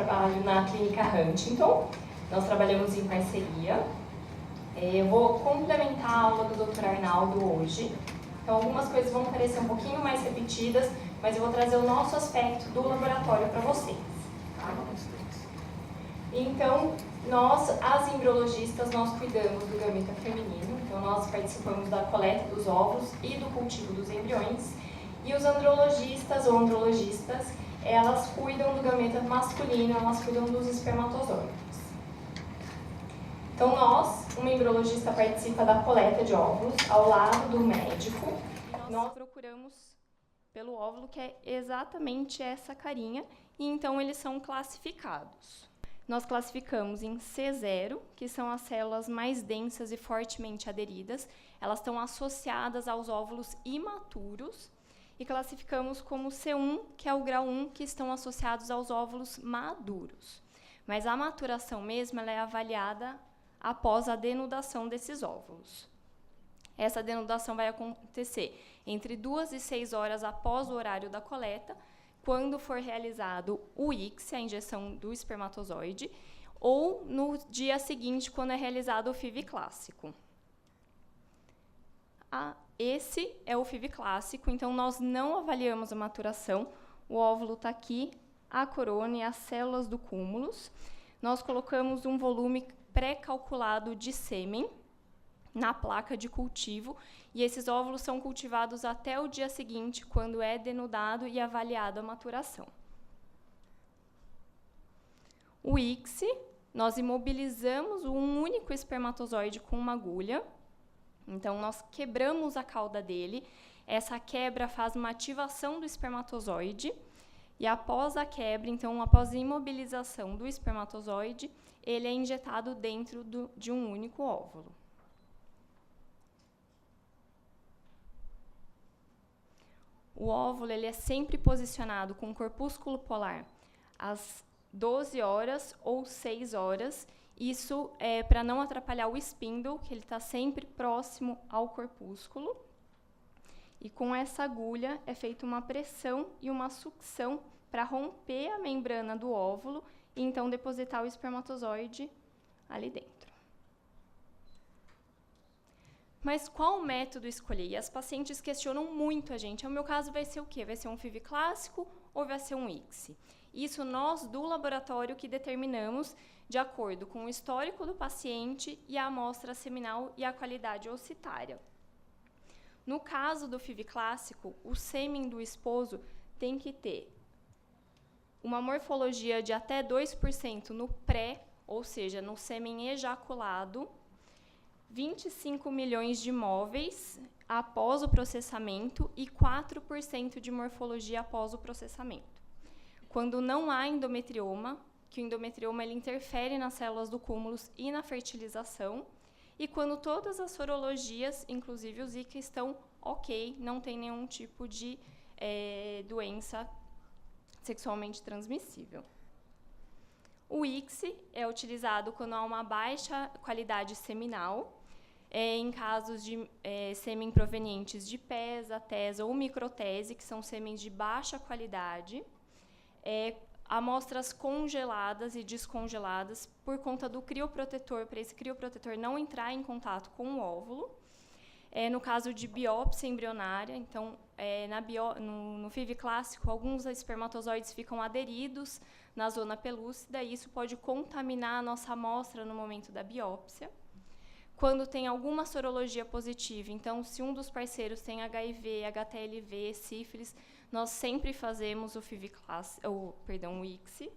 trabalho na Clínica Huntington, nós trabalhamos em parceria. Eu vou complementar a aula do Dr. Arnaldo hoje. Então, algumas coisas vão parecer um pouquinho mais repetidas, mas eu vou trazer o nosso aspecto do laboratório para vocês. Tá? Então, nós, as embriologistas, nós cuidamos do gameta feminino. Então, nós participamos da coleta dos óvulos e do cultivo dos embriões. E os andrologistas ou andrologistas, elas cuidam do gameta masculino, elas cuidam dos espermatozoides. Então, uma embriologista participa da coleta de óvulos ao lado do médico. Nós procuramos pelo óvulo, que é exatamente essa carinha, e então eles são classificados. Nós classificamos em C0, que são as células mais densas e fortemente aderidas. Elas estão associadas aos óvulos imaturos. E classificamos como C1, que é o grau 1, que estão associados aos óvulos maduros. Mas a maturação mesmo ela é avaliada após a denudação desses óvulos. Essa denudação vai acontecer entre 2 e 6 horas após o horário da coleta, quando for realizado o ICSI, a injeção do espermatozoide, ou no dia seguinte, quando é realizado o FIV clássico. Esse é o FIV clássico, então nós não avaliamos a maturação. O óvulo está aqui, a corona e as células do cúmulos. Nós colocamos um volume pré-calculado de sêmen na placa de cultivo e esses óvulos são cultivados até o dia seguinte, quando é denudado e avaliado a maturação. O ICSI, nós imobilizamos um único espermatozoide com uma agulha. Então, nós quebramos a cauda dele. Essa quebra faz uma ativação do espermatozoide. E após a quebra, então, após a imobilização do espermatozoide, ele é injetado dentro de um único óvulo. O óvulo ele é sempre posicionado com o corpúsculo polar às 12 horas ou 6 horas. Isso é para não atrapalhar o spindle, que ele está sempre próximo ao corpúsculo. E com essa agulha é feita uma pressão e uma sucção para romper a membrana do óvulo e então depositar o espermatozoide ali dentro. Mas qual método escolher? E as pacientes questionam muito a gente. O meu caso vai ser o quê? Vai ser um FIV clássico ou vai ser um ICSI? Isso nós, do laboratório, que determinamos de acordo com o histórico do paciente e a amostra seminal e a qualidade ocitária. No caso do FIV clássico, o sêmen do esposo tem que ter uma morfologia de até 2% no pré, ou seja, no sêmen ejaculado, 25 milhões de móveis após o processamento e 4% de morfologia após o processamento. Quando não há endometrioma, que o endometrioma ele interfere nas células do cúmulos e na fertilização, e quando todas as sorologias, inclusive o Zika, estão ok, não tem nenhum tipo de doença sexualmente transmissível. O ICSI é utilizado quando há uma baixa qualidade seminal, em casos de sêmen provenientes de PESA, TESA ou microtese, que são sêmens de baixa qualidade, amostras congeladas e descongeladas por conta do crioprotetor, para esse crioprotetor não entrar em contato com o óvulo. No caso de biópsia embrionária, então, no FIV clássico, alguns espermatozoides ficam aderidos na zona pelúcida e isso pode contaminar a nossa amostra no momento da biópsia. Quando tem alguma sorologia positiva, então, se um dos parceiros tem HIV, HTLV, sífilis, nós sempre fazemos o o ICSI.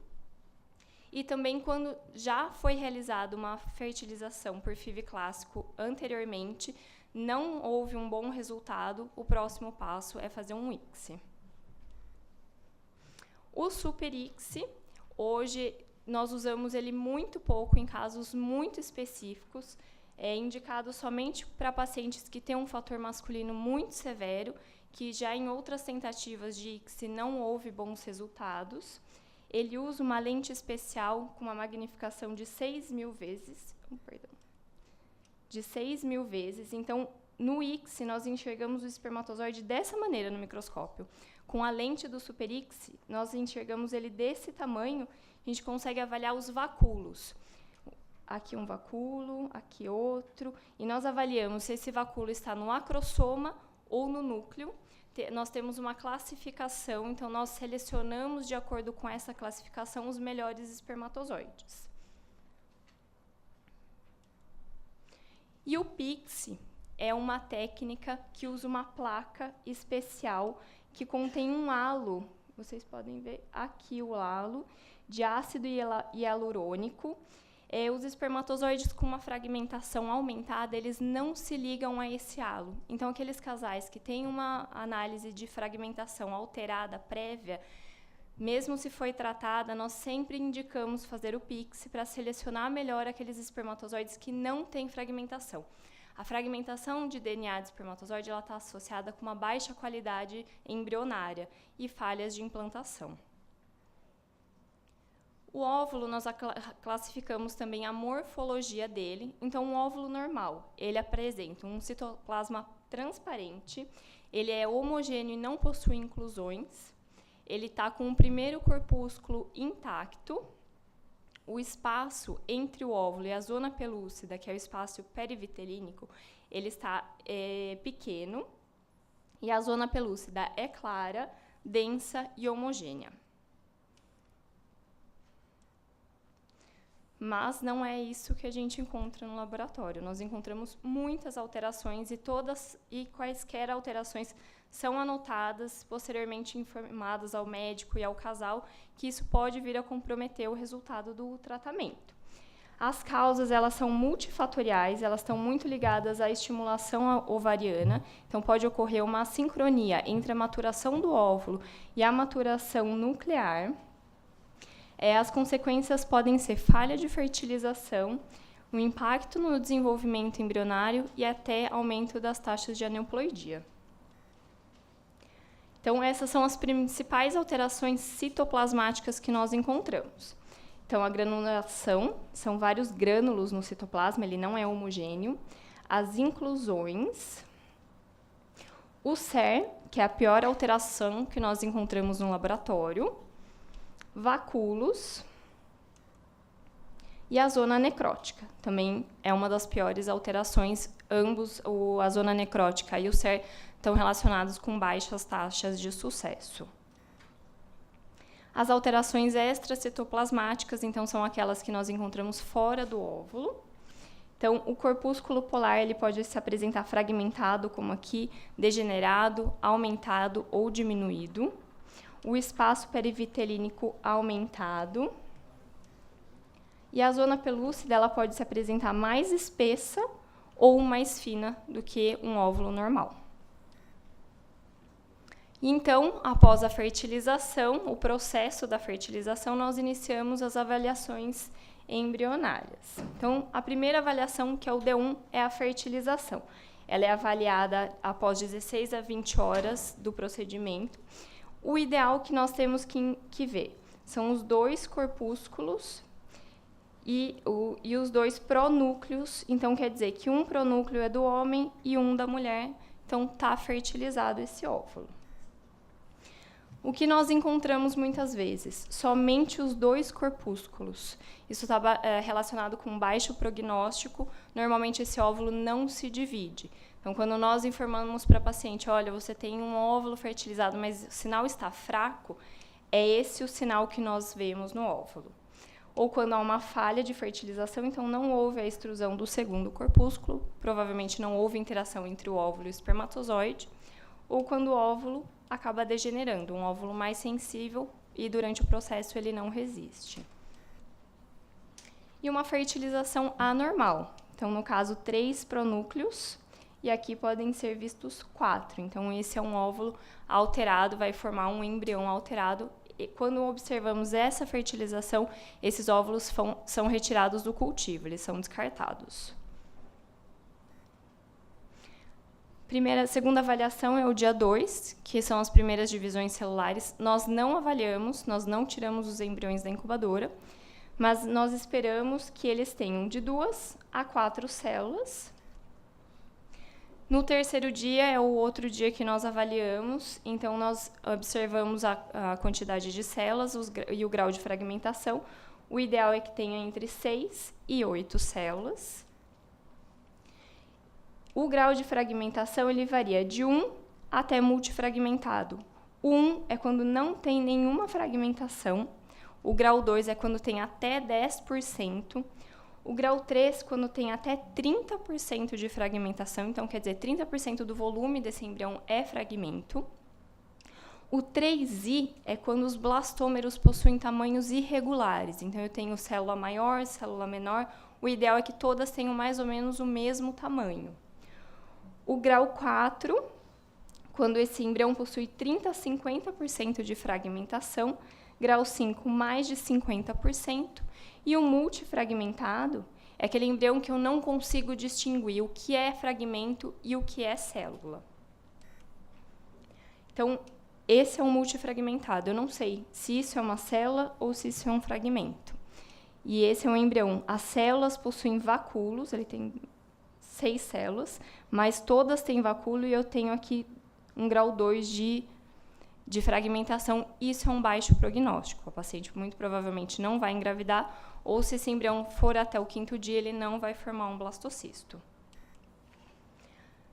E também quando já foi realizada uma fertilização por FIV clássico anteriormente, não houve um bom resultado, o próximo passo é fazer um ICSI. O Super ICSI, hoje nós usamos ele muito pouco em casos muito específicos, é indicado somente para pacientes que têm um fator masculino muito severo, que já em outras tentativas de ICSI não houve bons resultados. Ele usa uma lente especial com uma magnificação de 6.000 vezes. De 6.000 vezes. Então, no ICSI, nós enxergamos o espermatozoide dessa maneira no microscópio. Com a lente do Super ICSI, nós enxergamos ele desse tamanho a gente consegue avaliar os vacúolos. Aqui um vacúolo, aqui outro, e nós avaliamos se esse vacúolo está no acrossoma ou no núcleo. Nós temos uma classificação, então nós selecionamos de acordo com essa classificação os melhores espermatozoides. E o PICSE é uma técnica que usa uma placa especial que contém um halo, vocês podem ver aqui o halo, de ácido hialurônico. Os espermatozoides com uma fragmentação aumentada, eles não se ligam a esse halo. Então, aqueles casais que têm uma análise de fragmentação alterada prévia, mesmo se foi tratada, nós sempre indicamos fazer o PICSE para selecionar melhor aqueles espermatozoides que não têm fragmentação. A fragmentação de DNA de espermatozoide está associada com uma baixa qualidade embrionária e falhas de implantação. O óvulo, nós classificamos também a morfologia dele. Então, um óvulo normal, ele apresenta um citoplasma transparente, ele é homogêneo e não possui inclusões, ele está com o primeiro corpúsculo intacto, o espaço entre o óvulo e a zona pelúcida, que é o espaço perivitelínico, ele está pequeno, e a zona pelúcida é clara, densa e homogênea. Mas não é isso que a gente encontra no laboratório. Nós encontramos muitas alterações e quaisquer alterações são anotadas, posteriormente informadas ao médico e ao casal, que isso pode vir a comprometer o resultado do tratamento. As causas, elas são multifatoriais, elas estão muito ligadas à estimulação ovariana, então pode ocorrer uma assincronia entre a maturação do óvulo e a maturação nuclear. As consequências podem ser falha de fertilização, um impacto no desenvolvimento embrionário e até aumento das taxas de aneuploidia. Então, essas são as principais alterações citoplasmáticas que nós encontramos. Então, a granulação, são vários grânulos no citoplasma, ele não é homogêneo. As inclusões. O SER, que é a pior alteração que nós encontramos no laboratório. Vacúolos e a zona necrótica. Também é uma das piores alterações. Ambos, a zona necrótica e o SER, estão relacionados com baixas taxas de sucesso. As alterações extracitoplasmáticas, então, são aquelas que nós encontramos fora do óvulo. Então, o corpúsculo polar ele pode se apresentar fragmentado, como aqui, degenerado, aumentado ou diminuído. O espaço perivitelínico aumentado. E a zona pelúcida ela pode se apresentar mais espessa ou mais fina do que um óvulo normal. E então, após a fertilização, o processo da fertilização, nós iniciamos as avaliações embrionárias. Então, a primeira avaliação, que é o D1, é a fertilização. Ela é avaliada após 16 a 20 horas do procedimento. O ideal que nós temos que ver são os dois corpúsculos e os dois pronúcleos. Então, quer dizer que um pronúcleo é do homem e um da mulher. Então, está fertilizado esse óvulo. O que nós encontramos muitas vezes? Somente os dois corpúsculos. Isso está relacionado com baixo prognóstico. Normalmente, esse óvulo não se divide. Então, quando nós informamos para a paciente, olha, você tem um óvulo fertilizado, mas o sinal está fraco, é esse o sinal que nós vemos no óvulo. Ou quando há uma falha de fertilização, então não houve a extrusão do segundo corpúsculo, provavelmente não houve interação entre o óvulo e o espermatozoide, ou quando o óvulo acaba degenerando, um óvulo mais sensível e durante o processo ele não resiste. E uma fertilização anormal. Então, no caso, 3 pronúcleos, e aqui podem ser vistos 4. Então, esse é um óvulo alterado, vai formar um embrião alterado. E quando observamos essa fertilização, esses óvulos são retirados do cultivo, eles são descartados. Segunda avaliação é o dia 2, que são as primeiras divisões celulares. Nós não avaliamos, nós não tiramos os embriões da incubadora, mas nós esperamos que eles tenham de 2 a 4 células. No terceiro dia é o outro dia que nós avaliamos, então nós observamos a quantidade de células e o grau de fragmentação. O ideal é que tenha entre 6 e 8 células. O grau de fragmentação ele varia de 1 até multifragmentado. O 1 é quando não tem nenhuma fragmentação. O grau 2 é quando tem até 10%. O grau 3, quando tem até 30% de fragmentação, então quer dizer, 30% do volume desse embrião é fragmento. O 3I é quando os blastômeros possuem tamanhos irregulares, então eu tenho célula maior, célula menor, o ideal é que todas tenham mais ou menos o mesmo tamanho. O grau 4, quando esse embrião possui 30 a 50% de fragmentação, grau 5, mais de 50%, e o multifragmentado é aquele embrião que eu não consigo distinguir o que é fragmento e o que é célula. Então, esse é um multifragmentado. Eu não sei se isso é uma célula ou se isso é um fragmento. E esse é um embrião. As células possuem vacúolos, ele tem 6 células, mas todas têm vacúolo e eu tenho aqui um grau 2 de fragmentação. Isso é um baixo prognóstico. A paciente muito provavelmente não vai engravidar, ou se esse embrião for até o 5º dia, ele não vai formar um blastocisto.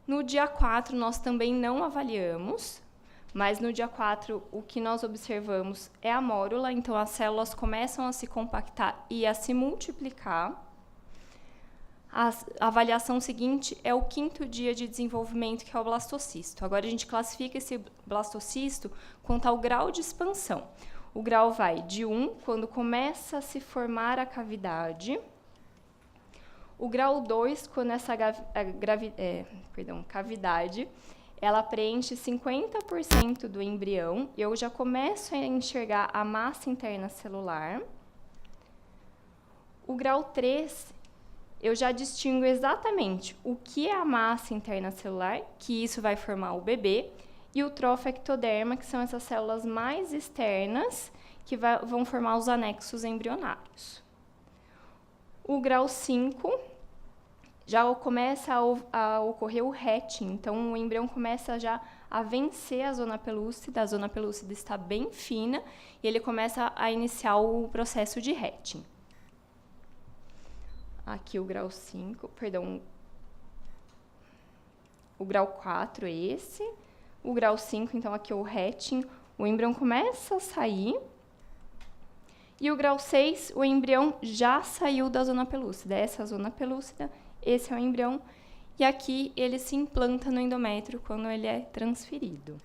No dia 4, nós também não avaliamos, mas no dia 4, o que nós observamos é a mórula, então as células começam a se compactar e a se multiplicar. A avaliação seguinte é o 5º dia de desenvolvimento, que é o blastocisto. Agora, a gente classifica esse blastocisto quanto ao grau de expansão. O grau vai de 1, quando começa a se formar a cavidade. O grau 2, quando essa cavidade ela preenche 50% do embrião, e eu já começo a enxergar a massa interna celular. O grau 3, eu já distingo exatamente o que é a massa interna celular, que isso vai formar o bebê, e o trofectoderma, que são essas células mais externas, que vão formar os anexos embrionários. O grau 5, já começa a ocorrer o hatching, então o embrião começa já a vencer a zona pelúcida está bem fina, e ele começa a iniciar o processo de hatching. Aqui o grau 5, o grau 4 é esse. O grau 5, então, aqui é o hatching, o embrião começa a sair. E o grau 6, o embrião já saiu da zona pelúcida. Essa é a zona pelúcida, esse é o embrião. E aqui ele se implanta no endométrio quando ele é transferido.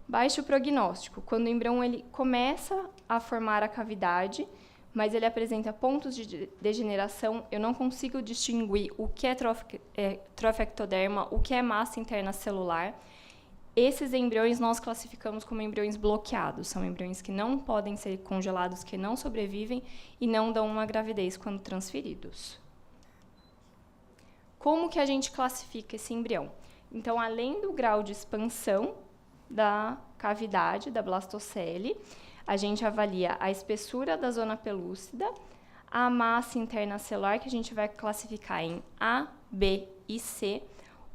Baixo prognóstico, quando o embrião ele começa a formar a cavidade, mas ele apresenta pontos de degeneração, eu não consigo distinguir o que é trofectoderma, o que é massa interna celular. Esses embriões nós classificamos como embriões bloqueados, são embriões que não podem ser congelados, que não sobrevivem e não dão uma gravidez quando transferidos. Como que a gente classifica esse embrião? Então, além do grau de expansão da cavidade, da blastocele, a gente avalia a espessura da zona pelúcida, a massa interna celular, que a gente vai classificar em A, B e C.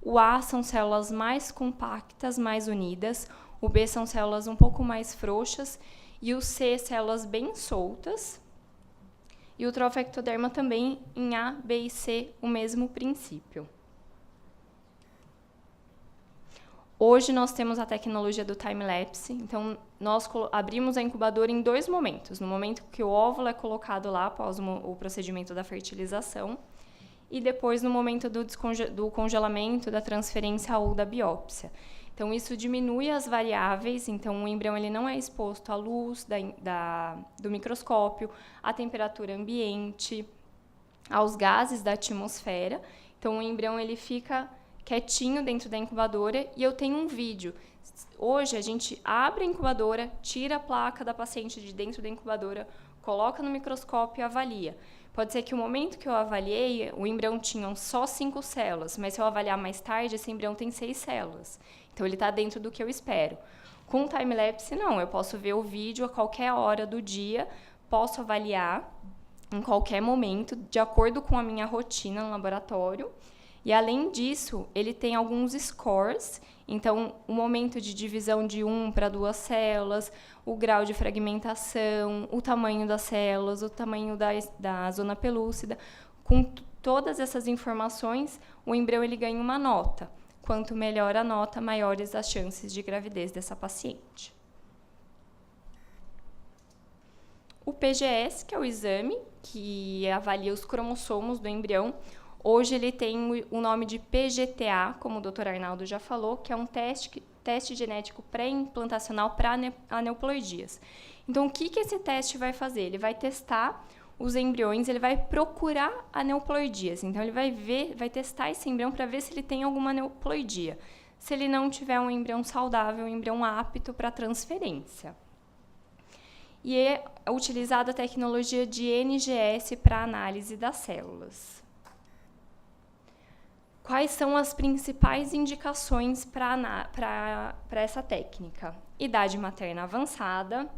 O A são células mais compactas, mais unidas. O B são células um pouco mais frouxas. E o C, células bem soltas. E o trofectoderma também em A, B e C, o mesmo princípio. Hoje nós temos a tecnologia do time-lapse, então nós abrimos a incubadora em 2 momentos. No momento que o óvulo é colocado lá, após o procedimento da fertilização, e depois no momento do congelamento, da transferência ou da biópsia. Então, isso diminui as variáveis, então o embrião ele não é exposto à luz do microscópio, à temperatura ambiente, aos gases da atmosfera. Então, o embrião ele fica quietinho dentro da incubadora e eu tenho um vídeo. Hoje, a gente abre a incubadora, tira a placa da paciente de dentro da incubadora, coloca no microscópio e avalia. Pode ser que o momento que eu avaliei, o embrião tinha só 5 células, mas se eu avaliar mais tarde, esse embrião tem 6 células. Então, ele está dentro do que eu espero. Com time-lapse, não. Eu posso ver o vídeo a qualquer hora do dia, posso avaliar em qualquer momento, de acordo com a minha rotina no laboratório. E, além disso, ele tem alguns scores, então, o momento de divisão de 1 para 2 células, o grau de fragmentação, o tamanho das células, o tamanho da zona pelúcida. Com todas essas informações, o embrião ele ganha uma nota. Quanto melhor a nota, maiores as chances de gravidez dessa paciente. O PGS, que é o exame que avalia os cromossomos do embrião, hoje ele tem o nome de PGTA, como o Dr. Arnaldo já falou, que é um teste genético pré-implantacional para aneuploidias. Então, o que esse teste vai fazer? Ele vai testar os embriões, ele vai procurar aneuploidias. Então, ele vai testar esse embrião para ver se ele tem alguma aneuploidia. Se ele não tiver um embrião saudável, um embrião apto para transferência. E é utilizada a tecnologia de NGS para análise das células. Quais são as principais indicações para essa técnica? Idade materna avançada,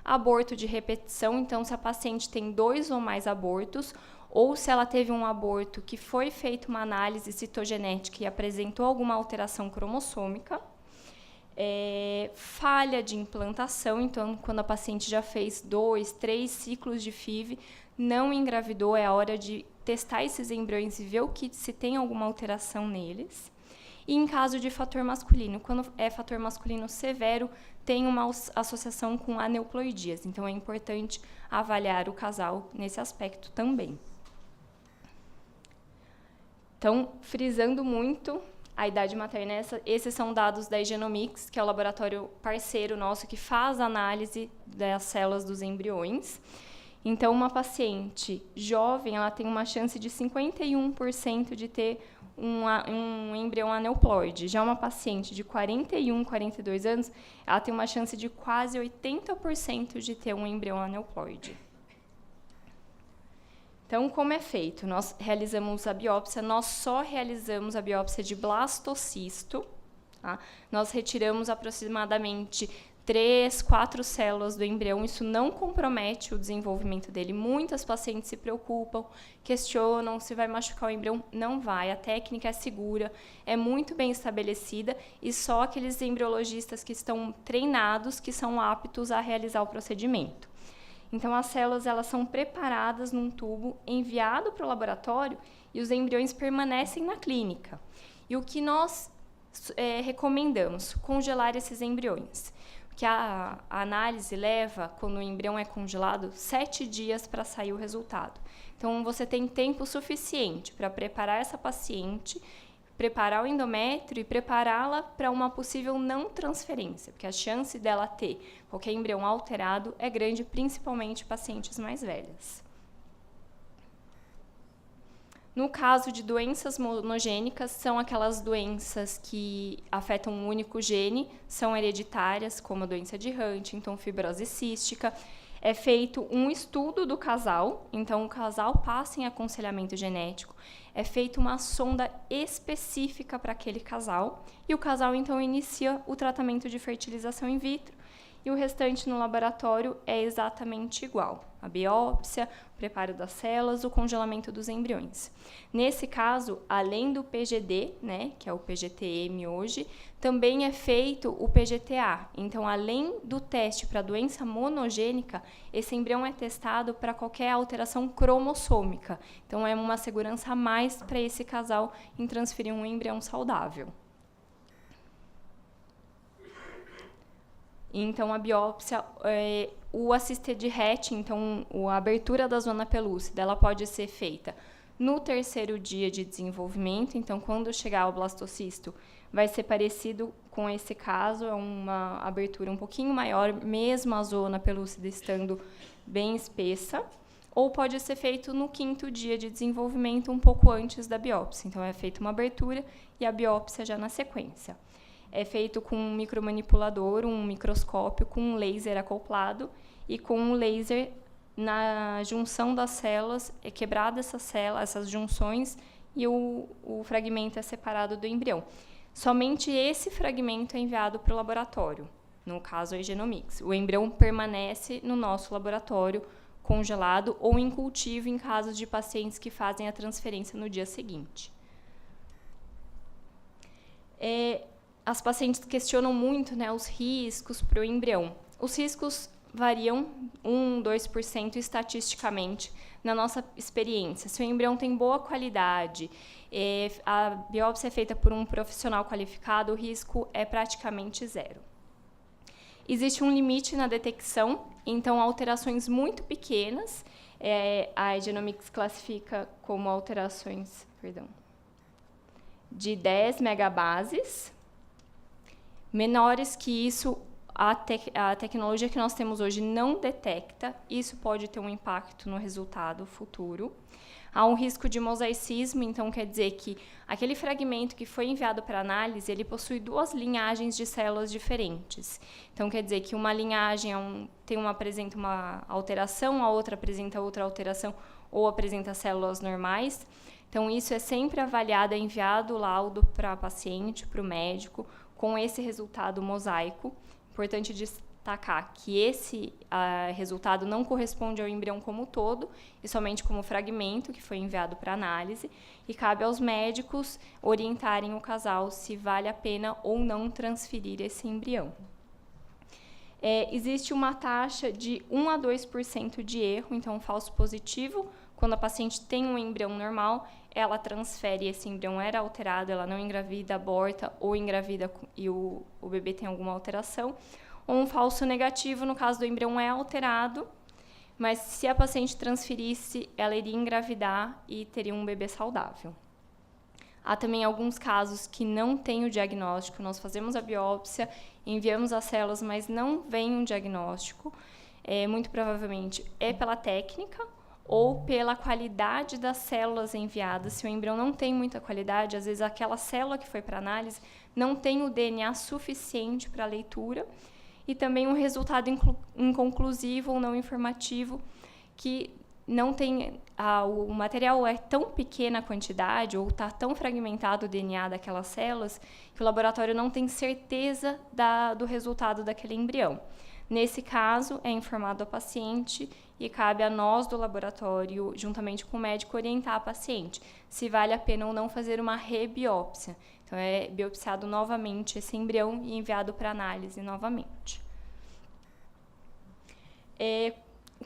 aborto de repetição, então se a paciente tem 2 ou mais abortos, ou se ela teve um aborto que foi feita uma análise citogenética e apresentou alguma alteração cromossômica, falha de implantação, então quando a paciente já fez 2, 3 ciclos de FIV, não engravidou, é a hora de testar esses embriões e ver se tem alguma alteração neles. E em caso de fator masculino, quando é fator masculino severo, tem uma associação com aneuploidias. Então, é importante avaliar o casal nesse aspecto também. Então, frisando muito a idade materna, esses são dados da Genomics, que é o laboratório parceiro nosso que faz a análise das células dos embriões. Então, uma paciente jovem, ela tem uma chance de 51% de ter um embrião aneuploide. Já uma paciente de 41, 42 anos, ela tem uma chance de quase 80% de ter um embrião aneuploide. Então, como é feito? Nós realizamos a biópsia, nós só realizamos a biópsia de blastocisto. Tá? Nós retiramos aproximadamente 3, 4 células do embrião, isso não compromete o desenvolvimento dele. Muitas pacientes se preocupam, questionam se vai machucar o embrião. Não vai, a técnica é segura, é muito bem estabelecida e só aqueles embriologistas que estão treinados que são aptos a realizar o procedimento. Então, as células elas são preparadas num tubo, enviado para o laboratório e os embriões permanecem na clínica. E o que nós recomendamos? Congelar esses embriões. Que a análise leva, quando o embrião é congelado, 7 dias para sair o resultado. Então, você tem tempo suficiente para preparar essa paciente, preparar o endométrio e prepará-la para uma possível não transferência, porque a chance dela ter qualquer embrião alterado é grande, principalmente em pacientes mais velhas. No caso de doenças monogênicas, são aquelas doenças que afetam um único gene, são hereditárias, como a doença de Huntington, fibrose cística. É feito um estudo do casal, então o casal passa em aconselhamento genético, é feita uma sonda específica para aquele casal, e o casal então inicia o tratamento de fertilização in vitro, e o restante no laboratório é exatamente igual. A biópsia, o preparo das células, o congelamento dos embriões. Nesse caso, além do PGD, né, que é o PGTM hoje, também é feito o PGTA. Então, além do teste para doença monogênica, esse embrião é testado para qualquer alteração cromossômica. Então, é uma segurança a mais para esse casal em transferir um embrião saudável. Então, a biópsia, o assisted hatching, então a abertura da zona pelúcida, ela pode ser feita no 3º dia de desenvolvimento. Então, quando chegar ao blastocisto, vai ser parecido com esse caso, é uma abertura um pouquinho maior, mesmo a zona pelúcida estando bem espessa. Ou pode ser feito no 5º dia de desenvolvimento, um pouco antes da biópsia. Então, é feita uma abertura e a biópsia já na sequência. É feito com um micromanipulador, um microscópio, com um laser acoplado e com um laser na junção das células, é quebrada essa célula, essas junções, e o fragmento é separado do embrião. Somente esse fragmento é enviado para o laboratório, no caso a Genomics. O embrião permanece no nosso laboratório congelado ou em cultivo em casos de pacientes que fazem a transferência no dia seguinte. As pacientes questionam muito, né, os riscos para o embrião. Os riscos variam 1, 2% estatisticamente na nossa experiência. Se o embrião tem boa qualidade, a biópsia é feita por um profissional qualificado, o risco é praticamente zero. Existe um limite na detecção, então alterações muito pequenas, a Genomics classifica como alterações, de 10 megabases. Menores que isso, a tecnologia que nós temos hoje não detecta, isso pode ter um impacto no resultado futuro. Há um risco de mosaicismo, então quer dizer que aquele fragmento que foi enviado para análise, ele possui 2 linhagens de células diferentes. Então quer dizer que uma linhagem apresenta uma alteração, a outra apresenta outra alteração ou apresenta células normais. Então isso é sempre avaliado, é enviado o laudo para a paciente, para o médico, com esse resultado mosaico. Importante destacar que esse resultado não corresponde ao embrião como todo, e somente como fragmento que foi enviado para análise, e cabe aos médicos orientarem o casal se vale a pena ou não transferir esse embrião. Existe uma taxa de 1 a 2% de erro, então falso positivo. Quando a paciente tem um embrião normal, ela transfere, esse embrião era alterado, ela não engravida, aborta, ou engravida e o bebê tem alguma alteração. Ou um falso negativo, no caso do embrião é alterado, mas se a paciente transferisse, ela iria engravidar e teria um bebê saudável. Há também alguns casos que não tem o diagnóstico, nós fazemos a biópsia, enviamos as células, mas não vem um diagnóstico. Muito provavelmente é pela técnica ou pela qualidade das células enviadas. Se o embrião não tem muita qualidade, às vezes aquela célula que foi para análise não tem o DNA suficiente para a leitura, e também um resultado inconclusivo ou não informativo, que não tem, o material é tão pequena a quantidade ou está tão fragmentado o DNA daquelas células que o laboratório não tem certeza do resultado daquele embrião. Nesse caso, é informado ao paciente e cabe a nós do laboratório, juntamente com o médico, orientar a paciente se vale a pena ou não fazer uma rebiópsia. Então, é biopsiado novamente esse embrião e enviado para análise novamente.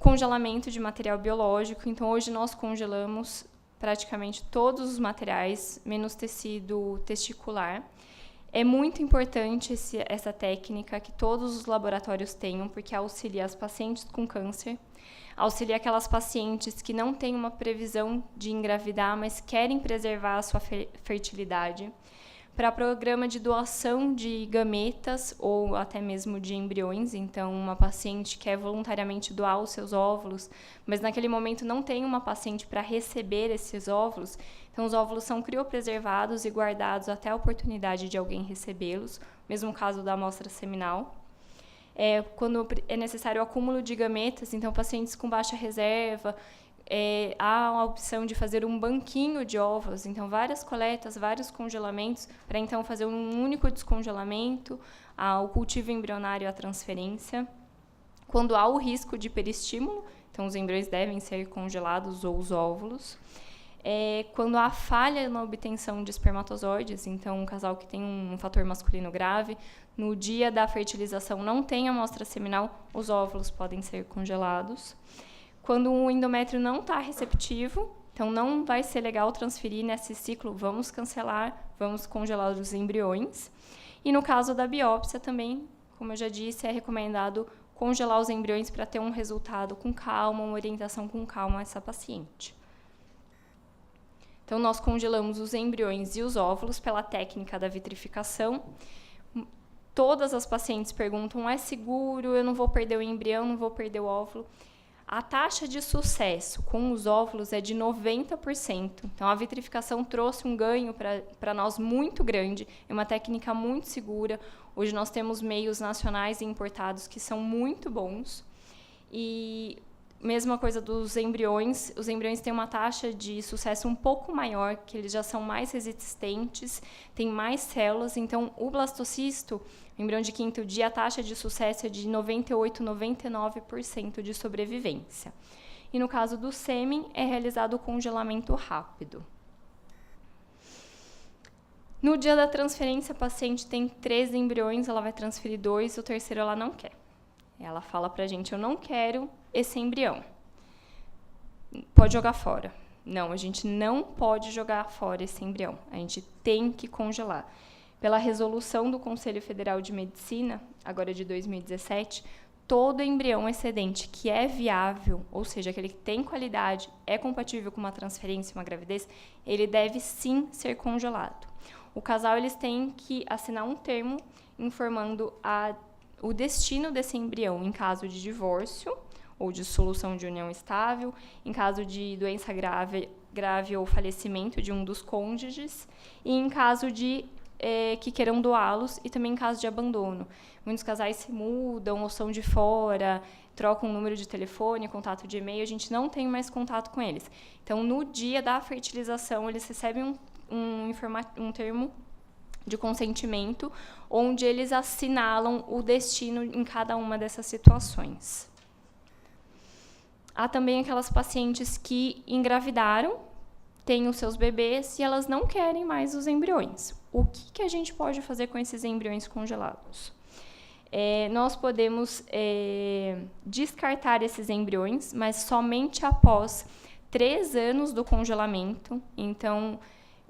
Congelamento de material biológico. Então, hoje nós congelamos praticamente todos os materiais, menos tecido testicular. É muito importante essa técnica que todos os laboratórios tenham, porque auxilia as pacientes com câncer, auxilia aquelas pacientes que não têm uma previsão de engravidar, mas querem preservar a sua fertilidade, para programa de doação de gametas ou até mesmo de embriões. Então, uma paciente quer voluntariamente doar os seus óvulos, mas naquele momento não tem uma paciente para receber esses óvulos. Então, os óvulos são criopreservados e guardados até a oportunidade de alguém recebê-los, mesmo caso da amostra seminal. Quando é necessário o acúmulo de gametas, então pacientes com baixa reserva, há a opção de fazer um banquinho de óvulos, então várias coletas, vários congelamentos, para então fazer um único descongelamento, o cultivo embrionário e a transferência. Quando há o risco de peristímulo, então os embriões devem ser congelados ou os óvulos. Quando há falha na obtenção de espermatozoides, então um casal que tem um fator masculino grave, no dia da fertilização não tem amostra seminal, os óvulos podem ser congelados. Quando o endométrio não está receptivo, então não vai ser legal transferir nesse ciclo, vamos cancelar, vamos congelar os embriões. E no caso da biópsia também, como eu já disse, é recomendado congelar os embriões para ter um resultado com calma, uma orientação com calma a essa paciente. Então, nós congelamos os embriões e os óvulos pela técnica da vitrificação. Todas as pacientes perguntam, é seguro, eu não vou perder o embrião, não vou perder o óvulo? A taxa de sucesso com os óvulos é de 90%. Então, a vitrificação trouxe um ganho para nós muito grande. É uma técnica muito segura. Hoje nós temos meios nacionais e importados que são muito bons. E mesma coisa dos embriões. Os embriões têm uma taxa de sucesso um pouco maior, que eles já são mais resistentes, têm mais células. Então, o blastocisto, o embrião de 5º dia, a taxa de sucesso é de 98%, 99% de sobrevivência. E no caso do sêmen, é realizado o congelamento rápido. No dia da transferência, a paciente tem 3 embriões, ela vai transferir 2, o terceiro ela não quer. Ela fala pra gente, eu não quero esse embrião. Pode jogar fora. Não, a gente não pode jogar fora esse embrião. A gente tem que congelar. Pela resolução do Conselho Federal de Medicina, agora de 2017, todo embrião excedente que é viável, ou seja, aquele que tem qualidade, é compatível com uma transferência, uma gravidez, ele deve sim ser congelado. O casal eles têm que assinar um termo informando o destino desse embrião em caso de divórcio ou de dissolução de união estável, em caso de doença grave ou falecimento de um dos cônjuges, e em caso de que queiram doá-los, e também em caso de abandono. Muitos casais se mudam ou são de fora, trocam o número de telefone, contato de e-mail, a gente não tem mais contato com eles. Então, no dia da fertilização, eles recebem um termo de consentimento, onde eles assinalam o destino em cada uma dessas situações. Há também aquelas pacientes que engravidaram, têm os seus bebês e elas não querem mais os embriões. O que a gente pode fazer com esses embriões congelados? Nós podemos descartar esses embriões, mas somente após 3 anos do congelamento. Então,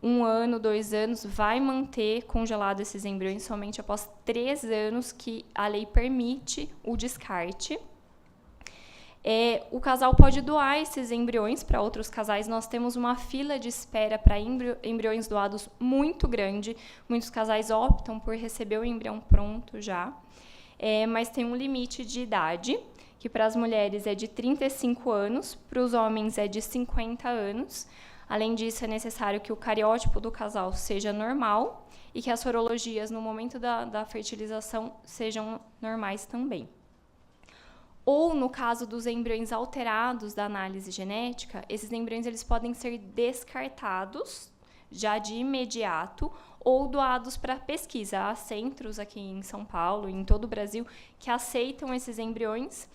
1 ano, 2 anos, vai manter congelado esses embriões somente após 3 anos que a lei permite o descarte. O casal pode doar esses embriões para outros casais. Nós temos uma fila de espera para embriões doados muito grande. Muitos casais optam por receber o embrião pronto já. Mas tem um limite de idade, que para as mulheres é de 35 anos, para os homens é de 50 anos. Além disso, é necessário que o cariótipo do casal seja normal e que as sorologias no momento da fertilização sejam normais também. Ou, no caso dos embriões alterados da análise genética, esses embriões eles podem ser descartados já de imediato ou doados para pesquisa. Há centros aqui em São Paulo e em todo o Brasil que aceitam esses embriões,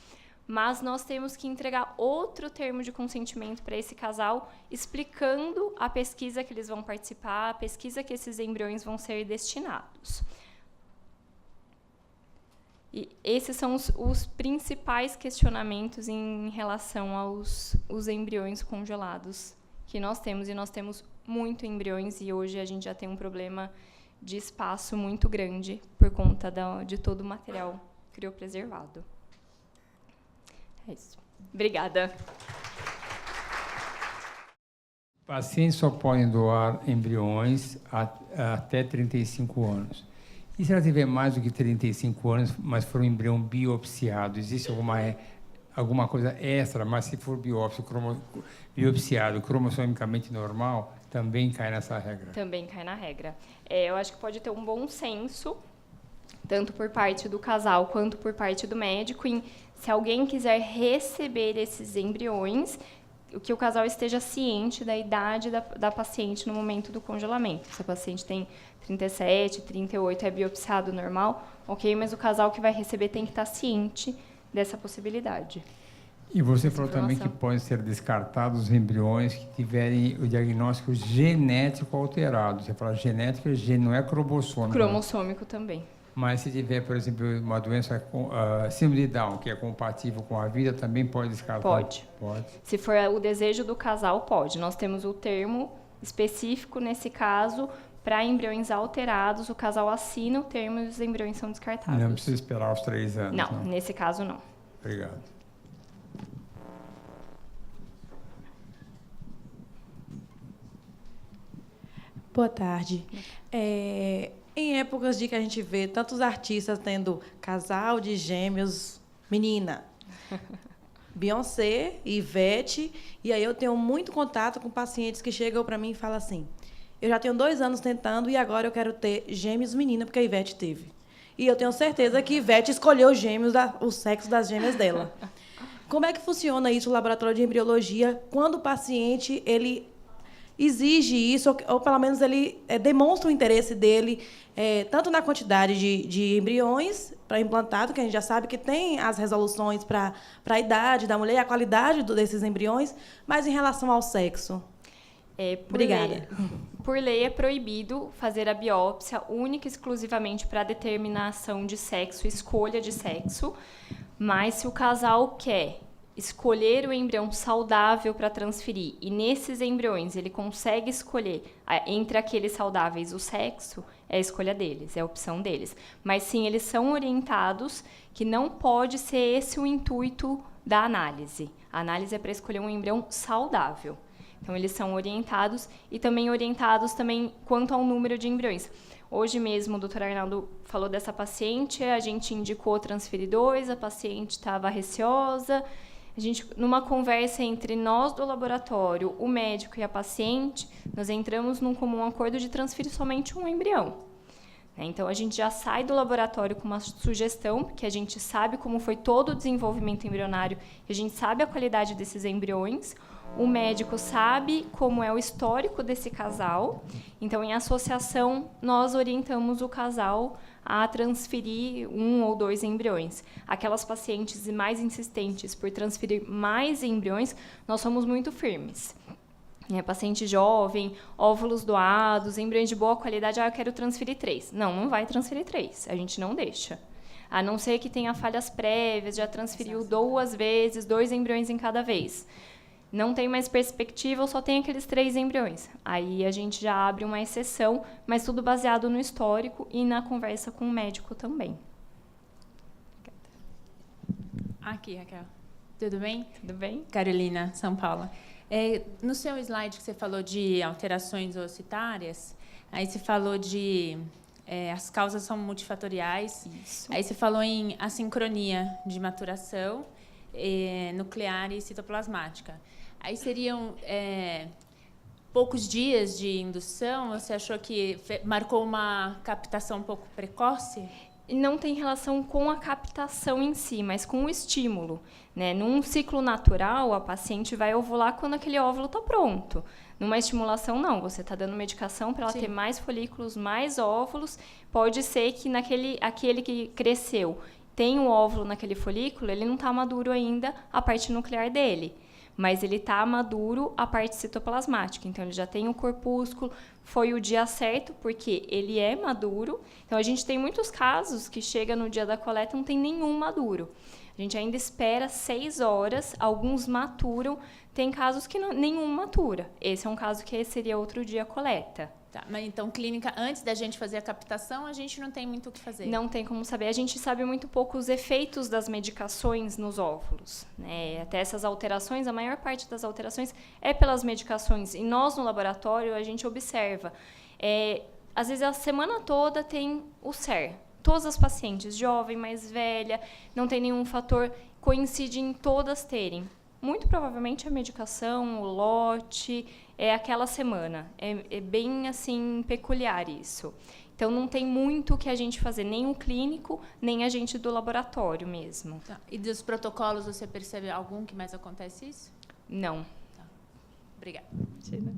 mas nós temos que entregar outro termo de consentimento para esse casal, explicando a pesquisa que eles vão participar, a pesquisa que esses embriões vão ser destinados. E esses são os principais questionamentos em relação aos embriões congelados que nós temos. E nós temos muito embriões e hoje a gente já tem um problema de espaço muito grande por conta de todo o material criopreservado. É isso. Obrigada. Pacientes só podem doar embriões até 35 anos. E se ela tiver mais do que 35 anos, mas for um embrião biopsiado, existe alguma coisa extra, mas se for biopsiado cromossomicamente normal, também cai nessa regra? Também cai na regra. Eu acho que pode ter um bom senso, tanto por parte do casal quanto por parte do médico, se alguém quiser receber esses embriões, que o casal esteja ciente da idade da paciente no momento do congelamento. Se a paciente tem 37, 38, é biopsiado normal, ok, mas o casal que vai receber tem que estar ciente dessa possibilidade. E você falou também que podem ser descartados os embriões que tiverem o diagnóstico genético alterado. Você fala genético, não é cromossômico. Cromossômico também. Mas se tiver, por exemplo, uma doença síndrome de Down, que é compatível com a vida, também pode descartar? Pode. Se for o desejo do casal, pode. Nós temos o termo específico, nesse caso, para embriões alterados. O casal assina o termo e os embriões são descartados. Não precisa esperar os 3 anos? Não, nesse caso, não. Obrigado. Boa tarde. Em épocas de que a gente vê tantos artistas tendo casal de gêmeos, menina, Beyoncé, Ivete, e aí eu tenho muito contato com pacientes que chegam para mim e falam assim, eu já tenho 2 anos tentando e agora eu quero ter gêmeos menina, porque a Ivete teve. E eu tenho certeza que Ivete escolheu os gêmeos, o sexo das gêmeas dela. Como é que funciona isso, o laboratório de embriologia, quando o paciente ele exige isso, ou pelo menos ele demonstra o interesse dele, tanto na quantidade de embriões para implantado, que a gente já sabe que tem as resoluções para a idade da mulher, a qualidade desses embriões, mas em relação ao sexo. Obrigada. por lei é proibido fazer a biópsia única e exclusivamente para determinação de sexo, escolha de sexo, mas se o casal quer escolher o embrião saudável para transferir e nesses embriões ele consegue escolher entre aqueles saudáveis o sexo, é a escolha deles, é a opção deles. Mas sim, eles são orientados que não pode ser esse o intuito da análise. A análise é para escolher um embrião saudável. Então, eles são orientados e também orientados também quanto ao número de embriões. Hoje mesmo, o doutor Arnaldo falou dessa paciente, a gente indicou transferir 2, a paciente estava receosa. A gente, numa conversa entre nós do laboratório, o médico e a paciente, nós entramos num comum acordo de transferir somente um embrião. Então, a gente já sai do laboratório com uma sugestão, porque a gente sabe como foi todo o desenvolvimento embrionário, e a gente sabe a qualidade desses embriões. O médico sabe como é o histórico desse casal. Então, em associação, nós orientamos o casal a transferir 1 ou 2 embriões. Aquelas pacientes mais insistentes por transferir mais embriões, nós somos muito firmes. Paciente jovem, óvulos doados, embriões de boa qualidade, eu quero transferir 3. Não vai transferir 3, a gente não deixa. A não ser que tenha falhas prévias, já transferiu 2 vezes, 2 embriões em cada vez. Não tem mais perspectiva, ou só tem aqueles 3 embriões. Aí a gente já abre uma exceção, mas tudo baseado no histórico e na conversa com o médico também. Aqui, Raquel. Tudo bem? Tudo bem? Carolina, São Paulo. No seu slide que você falou de alterações ocitárias, aí você falou de... as causas são multifatoriais. Isso. Aí você falou em assincronia de maturação nuclear e citoplasmática. Aí seriam poucos dias de indução? Você achou que marcou uma captação um pouco precoce? Não tem relação com a captação em si, mas com o estímulo. Num ciclo natural, a paciente vai ovular quando aquele óvulo está pronto. Numa estimulação, não. Você está dando medicação para ela ter mais folículos, mais óvulos. Pode ser que aquele que cresceu tem um óvulo naquele folículo, ele não está maduro ainda a parte nuclear dele. Mas ele está maduro a parte citoplasmática. Então, ele já tem o corpúsculo, foi o dia certo, porque ele é maduro. Então, a gente tem muitos casos que chega no dia da coleta e não tem nenhum maduro. A gente ainda espera 6 horas, alguns maturam, tem casos que nenhum matura. Esse é um caso que seria outro dia a coleta. Tá, mas então, clínica, antes da gente fazer a captação, a gente não tem muito o que fazer? Não tem como saber. A gente sabe muito pouco os efeitos das medicações nos óvulos. Até essas alterações, a maior parte das alterações é pelas medicações. E nós, no laboratório, a gente observa. Às vezes, a semana toda tem o SER. Todas as pacientes, jovem, mais velha, não tem nenhum fator, coincide em todas terem. Muito provavelmente a medicação, o lote, é aquela semana. É bem, assim, peculiar isso. Então, não tem muito o que a gente fazer, nem o clínico, nem a gente do laboratório mesmo. Tá. E dos protocolos, você percebe algum que mais acontece isso? Não. Tá. Obrigada. Tira.